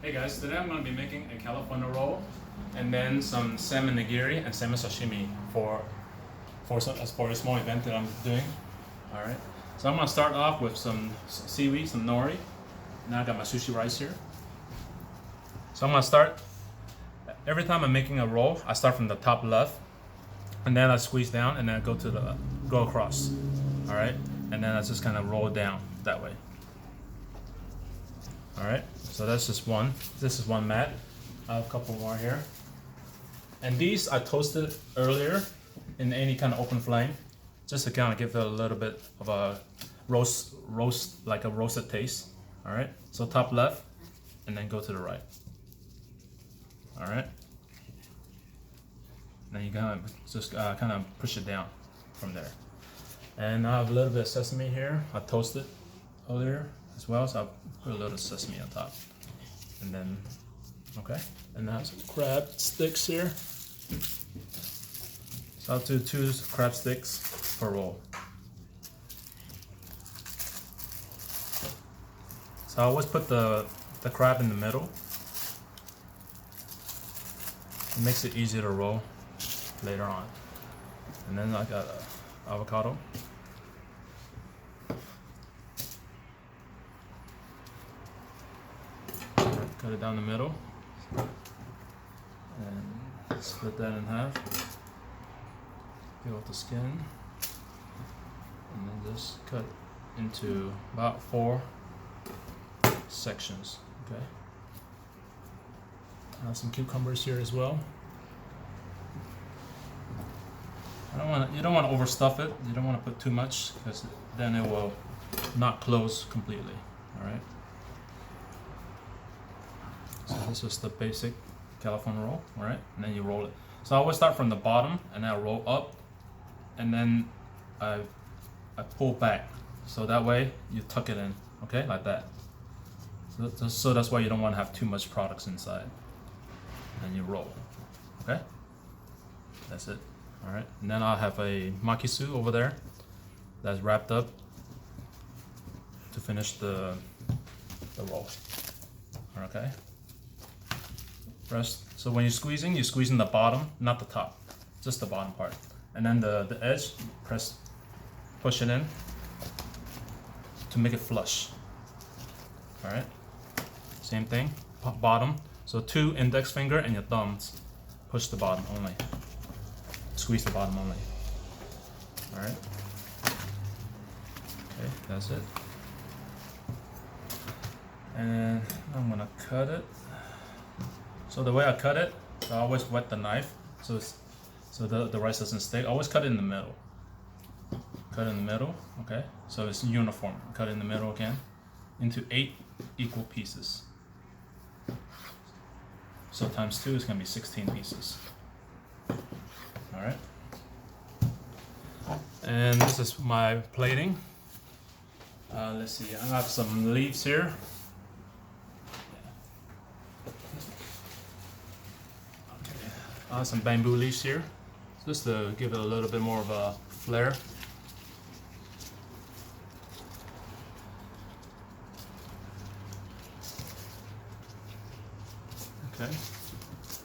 Hey guys, today I'm going to be making a California roll and then some salmon nigiri and salmon sashimi for a small event that I'm doing. Alright, so I'm going to start off with some seaweed, some nori. Now I got my sushi rice here. So I'm going to start, every time I'm making a roll, I start from the top left and then I squeeze down and then I go across. Alright, and then I just kind of roll down that way. Alright, so that's just one. This is one mat. I have a couple more here. And these I toasted earlier in any kind of open flame, just to kind of give it a little bit of a roast like a roasted taste. Alright, so top left and then go to the right. Alright. Then you kind of just kind of push it down from there. And I have a little bit of sesame here. I toasted earlier as well, so I'll put a little sesame on top. And then, okay, and I have some crab sticks here. So I'll do 2 crab sticks per roll. So I always put the crab in the middle. It makes it easier to roll later on. And then I got avocado. Cut it down the middle and split that in half. Peel off the skin and then just cut into about 4 sections. Okay. I have some cucumbers here as well. You don't want to overstuff it. You don't want to put too much because then it will not close completely. All right. So this is the basic California roll, all right? And then you roll it. So I always start from the bottom and then I roll up and then I pull back. So that way you tuck it in, okay? Like that. So that's why you don't want to have too much products inside. And you roll, okay? That's it, all right? And then I'll have a makisu over there that's wrapped up to finish the roll, okay? Rest. So when you're squeezing the bottom, not the top, just the bottom part. And then the edge, push it in to make it flush. All right. Same thing, bottom. So 2 index finger and your thumbs push the bottom only. Squeeze the bottom only. All right. Okay, that's it. And I'm gonna cut it. So the way I cut it, I always wet the knife so the rice doesn't stick. I always cut it in the middle. Cut in the middle, okay? So it's uniform. Cut it in the middle again into 8 equal pieces. So times 2 is gonna be 16 pieces. All right. And this is my plating. Let's see, I have some leaves here. I have some bamboo leaves here, just to give it a little bit more of a flair. Okay, so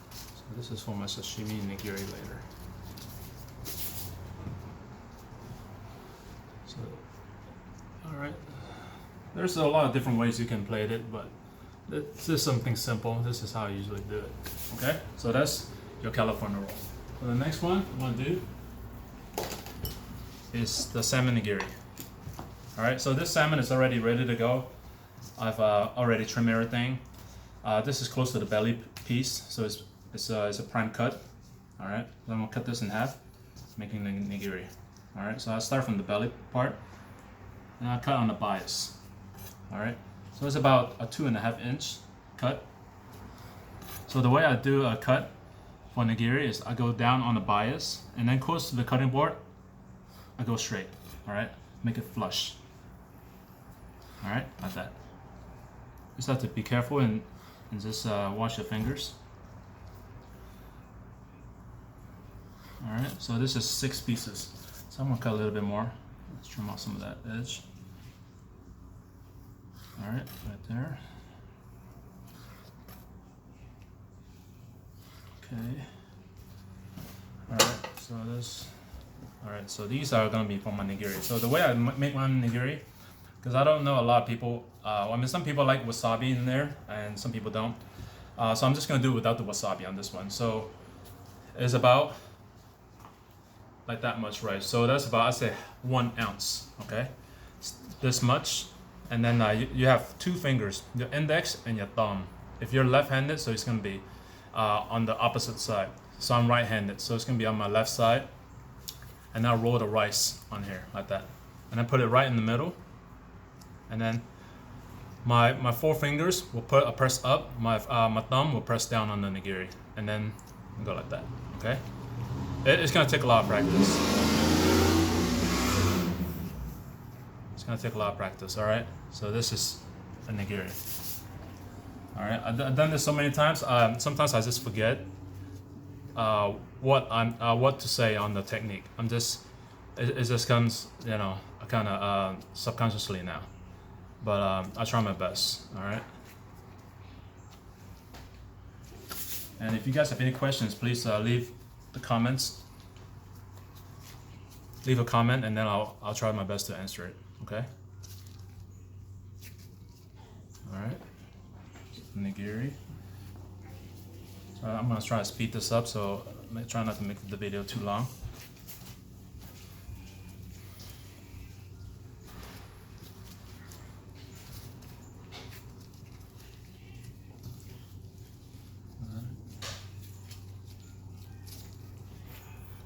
this is for my sashimi nigiri later. So, all right, there's a lot of different ways you can plate it, but this is something simple. This is how I usually do it. Okay, so that's your California roll. So the next one I'm gonna do is the salmon nigiri. All right, so this salmon is already ready to go. I've already trimmed everything. This is close to the belly piece, so it's a prime cut. All right, so I'm gonna cut this in half, making the nigiri. All right, so I start from the belly part, and I cut on the bias. All right, so it's about a 2.5 inch cut. So the way I do a cut for nigiri is I go down on the bias and then close to the cutting board, I go straight, all right? Make it flush, all right, like that. Just have to be careful and just wash your fingers. All right, so this is 6 pieces. So I'm gonna cut a little bit more. Let's trim off some of that edge. All right there. Okay. Alright, so this. Alright, so these are gonna be for my nigiri. So the way I make my nigiri, because I don't know a lot of people. I mean, some people like wasabi in there, and some people don't. So I'm just gonna do it without the wasabi on this one. So it's about like that much rice. So that's about, I say, 1 ounce. Okay, this much, and then you have 2 fingers, your index and your thumb. If you're left-handed, so it's gonna be on the opposite side. So I'm right-handed, so it's gonna be on my left side, and I'll roll the rice on here like that, and then put it right in the middle, and then my 4 fingers will put a press up, my thumb will press down on the nigiri, and then go like that. Okay, it's gonna take a lot of practice. It's gonna take a lot of practice. All right, so this is a nigiri. All right, I've done this so many times. Sometimes I just forget what to say on the technique. It just comes, you know, kind of subconsciously now. But I try my best. All right. And if you guys have any questions, please leave the comments. Leave a comment, and then I'll try my best to answer it. Okay. All right. Nigiri. So I'm gonna try to speed this up, so try not to make the video too long.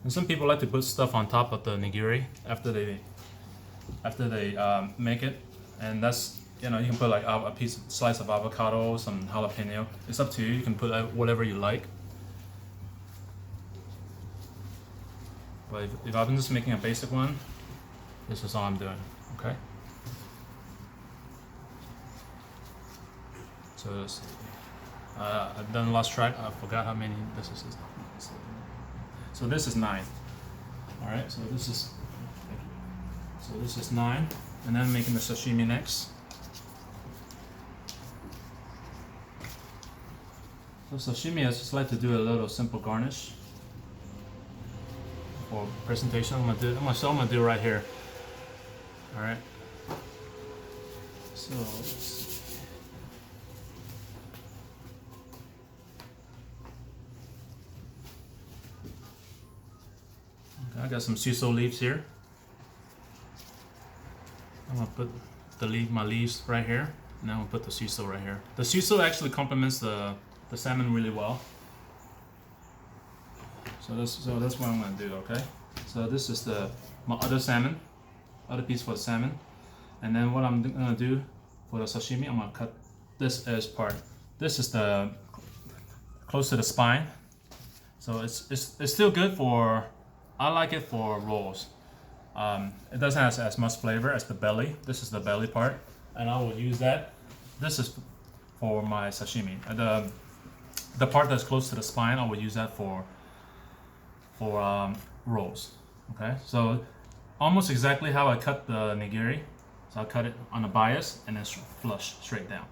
And some people like to put stuff on top of the nigiri after they make it, and that's, you know, you can put like a slice of avocado, some jalapeno. It's up to you. You can put whatever you like. But if I'm just making a basic one, this is all I'm doing. Okay. So let's see. I've done lost track. I forgot how many this is. So this is 9. All right. So this is 9, and then I'm making the sashimi next. So sashimi, I just like to do a little simple garnish for presentation. I'm gonna do right here. All right. So let's see. Okay, I got some shiso leaves here. I'm gonna put my leaves right here, and then I'm gonna put the shiso right here. The shiso actually complements the salmon really well. So that's what I'm gonna do. Okay. So this is my other piece for the salmon, and then what I'm gonna do for the sashimi, I'm gonna cut this edge part. This is the close to the spine, so it's still good for. I like it for rolls. It doesn't have as much flavor as the belly. This is the belly part, and I will use that. This is for my sashimi. The part that's close to the spine, I will use that for rolls. Okay, so almost exactly how I cut the nigiri. So I cut it on a bias and then flush straight down.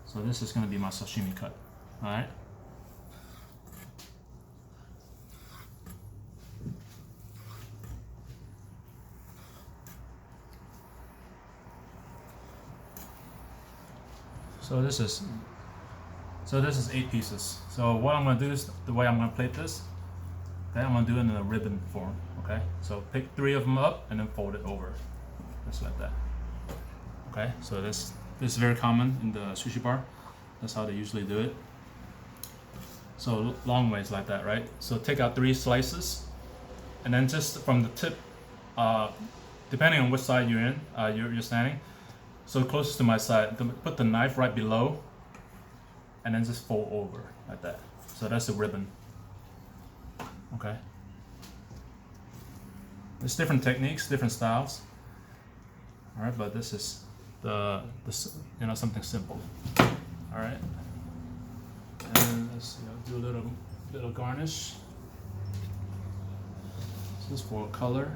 So this is going to be my sashimi cut. All right. So this is 8 pieces. So what I'm gonna do is, the way I'm gonna plate this, okay, I'm gonna do it in a ribbon form. Okay, so pick 3 of them up and then fold it over, just like that. Okay, so this is very common in the sushi bar. That's how they usually do it. So long ways like that, right? So take out 3 slices, and then just from the tip, depending on which side you're in, you're standing. So closest to my side, put the knife right below, and then just fold over like that. So that's the ribbon. Okay. There's different techniques, different styles. All right, but this is something simple. All right. And let's see, I'll do a little garnish. This is for color.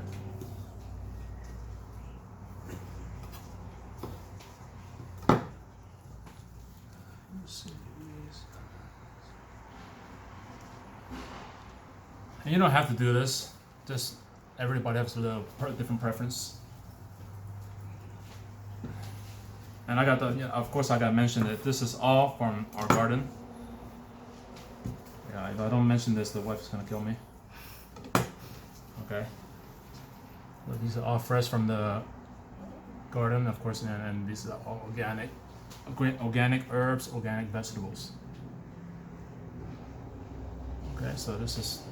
And you don't have to do this. Just everybody has a little different preference. And I got the, yeah, of course I got to mention that this is all from our garden. Yeah, if I don't mention this, the wife is gonna kill me. Okay. So these are all fresh from the garden, of course, and these are all organic herbs, organic vegetables. Okay, so this is,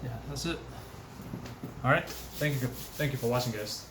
yeah, that's it. All right, thank you for watching, guys.